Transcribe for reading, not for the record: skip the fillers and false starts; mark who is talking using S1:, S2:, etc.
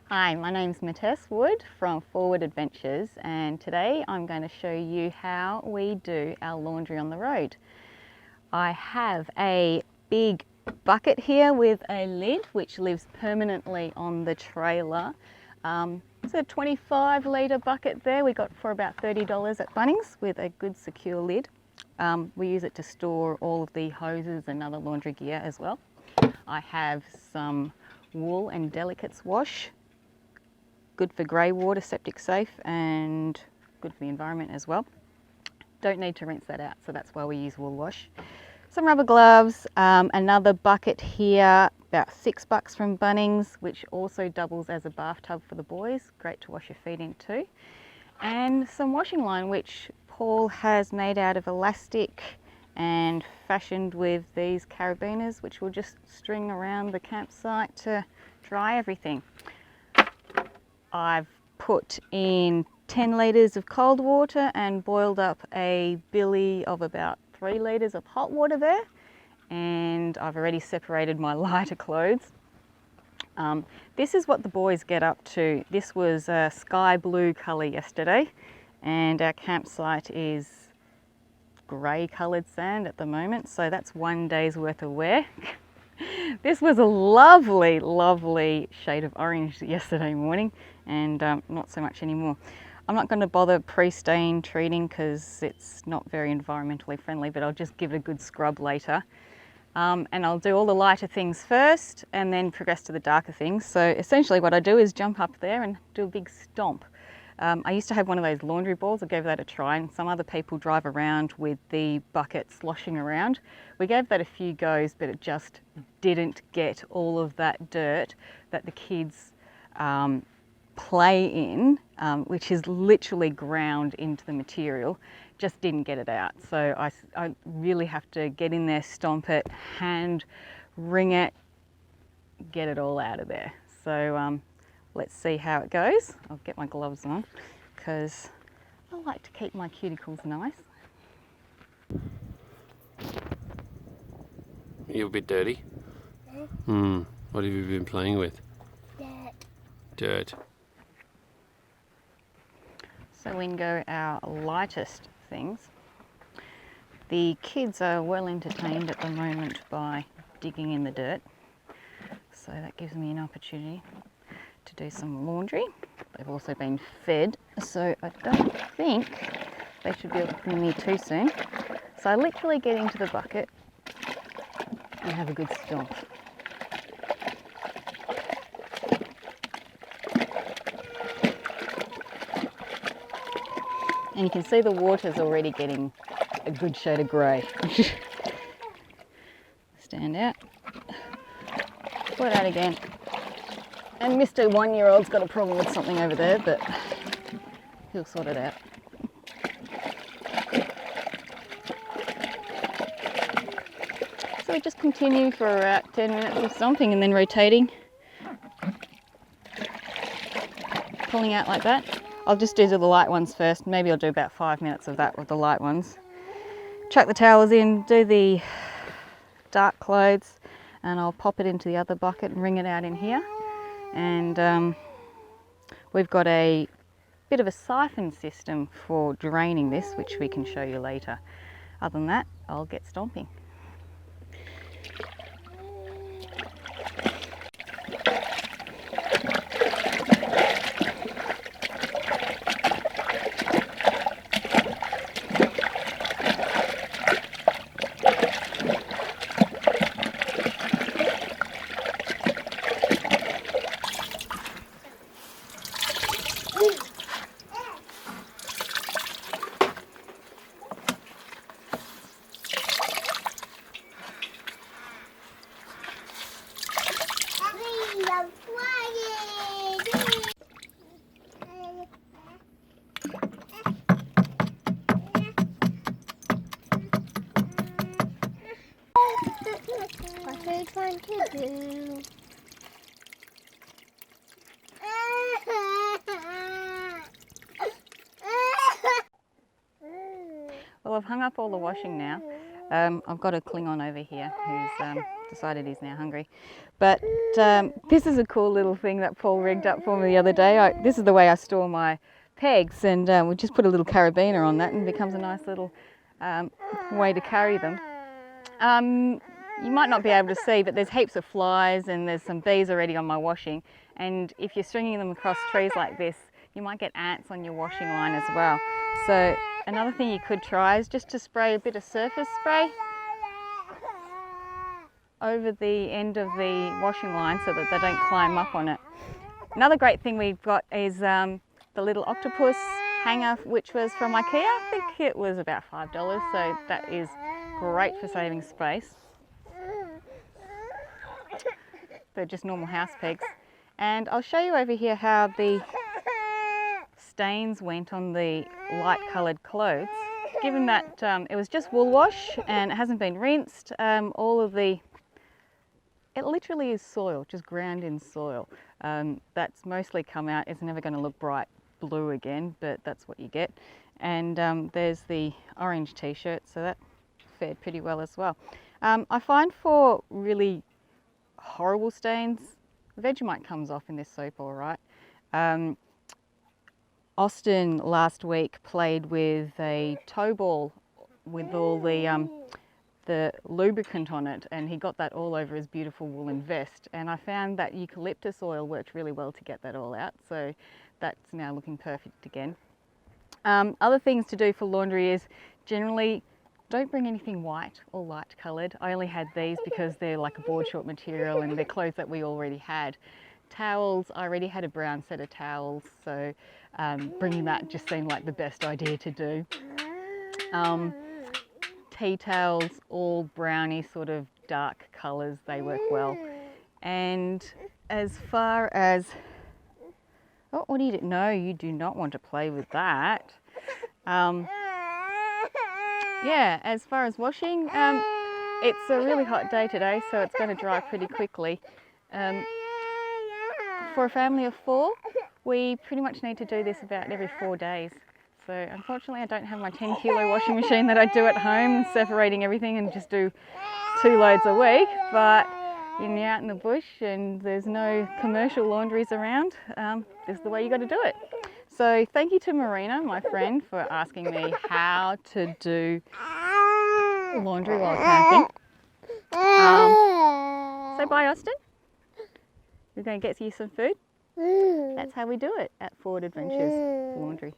S1: Hi, my name's Matess Wood from Forward Adventures, and today I'm going to show you how we do our laundry on the road. I have a big bucket here with a lid which lives permanently on the trailer. It's a 25 litre bucket there we got for about $30 at Bunnings with a good secure lid. We use it to store all of the hoses and other laundry gear as well. I have some wool and delicates wash, good for grey water, septic safe, and good for the environment as well. Don't need to rinse that out, so that's why we use wool wash. Some rubber gloves, another bucket here, about $6 from Bunnings, which also doubles as a bathtub for the boys. Great to wash your feet in too. And some washing line, which Paul has made out of elastic and fashioned with these carabiners, which we'll just string around the campsite to dry everything. I've put in 10 litres of cold water and boiled up a billy of about 3 litres of hot water there, and I've already separated my lighter clothes. This is what the boys get up to. This was a sky blue colour yesterday, and our campsite is grey coloured sand at the moment, so that's one day's worth of wear. This was a lovely, lovely shade of orange yesterday morning, and not so much anymore. I'm not going to bother pre-stain treating because it's not very environmentally friendly, but I'll just give it a good scrub later. And I'll do all the lighter things first and then progress to the darker things. So essentially what I do is jump up there and do a big stomp. I used to have one of those laundry balls. I gave that a try, and some other people drive around with the bucket sloshing around. We gave that a few goes, but it just didn't get all of that dirt that the kids play in, which is literally ground into the material. Just didn't get it out. So I really have to get in there, stomp it, hand wring it, get it all out of there. So let's see how it goes. I'll get my gloves on because I like to keep my cuticles nice.
S2: You're a bit dirty. What have you been playing with? Dirt.
S1: So in go our lightest things. The kids are well entertained at the moment by digging in the dirt, so that gives me an opportunity to do some laundry. They've also been fed, so I don't think they should be looking me too soon. So I literally get into the bucket and have a good stomp. And you can see the water's already getting a good shade of grey. Stand out. Put out again. And Mr. 1-year-old's got a problem with something over there, but he'll sort it out. So we just continue for about 10 minutes of stomping and then rotating. Pulling out like that. I'll just do the light ones first. Maybe I'll do about 5 minutes of that with the light ones. Chuck the towels in, do the dark clothes, and I'll pop it into the other bucket and wring it out in here. And we've got a bit of a siphon system for draining this, which we can show you later. Other than that, I'll get stomping.
S3: What are you trying to do?
S1: Well, I've hung up all the washing now. I've got a Klingon over here who's decided he's now hungry. But this is a cool little thing that Paul rigged up for me the other day. This is the way I store my pegs, and we just put a little carabiner on that and it becomes a nice little way to carry them. You might not be able to see, but there's heaps of flies and there's some bees already on my washing, and if you're stringing them across trees like this, you might get ants on your washing line as well. So another thing you could try is just to spray a bit of surface spray over the end of the washing line so that they don't climb up on it. Another great thing we've got is the little octopus hanger, which was from IKEA. I think it was about $5, so that is great for saving space. They're just normal house pegs. And I'll show you over here how the stains went on the light coloured clothes. Given that it was just wool wash and it hasn't been rinsed, it literally is soil, just ground in soil. That's mostly come out. It's never going to look bright blue again, but that's what you get. And there's the orange t-shirt, so that fared pretty well as well. I find for really horrible stains, Vegemite comes off in this soap all right. Austin last week played with a tow ball with all the lubricant on it, and he got that all over his beautiful woolen vest, and I found that eucalyptus oil worked really well to get that all out, so that's now looking perfect again. Other things to do for laundry is generally don't bring anything white or light coloured. I only had these because they're like a board short material and they're clothes that we already had. Towels, I already had a brown set of towels, so bringing that just seemed like the best idea to do. Tea towels, all browny sort of dark colours, they work well. And as far as, oh, what do you do? No, you do not want to play with that. Yeah, as far as washing, it's a really hot day today, so it's going to dry pretty quickly. For a family of 4, we pretty much need to do this about every 4 days. So unfortunately I don't have my 10 kilo washing machine that I do at home, separating everything and just do 2 loads a week. But when you're out in the bush and there's no commercial laundries around, this is the way you got to do it. So thank you to Marina, my friend, for asking me how to do laundry while camping. Say bye, Austin. We're going to get you some food. That's how we do it at Forward Adventures Laundry.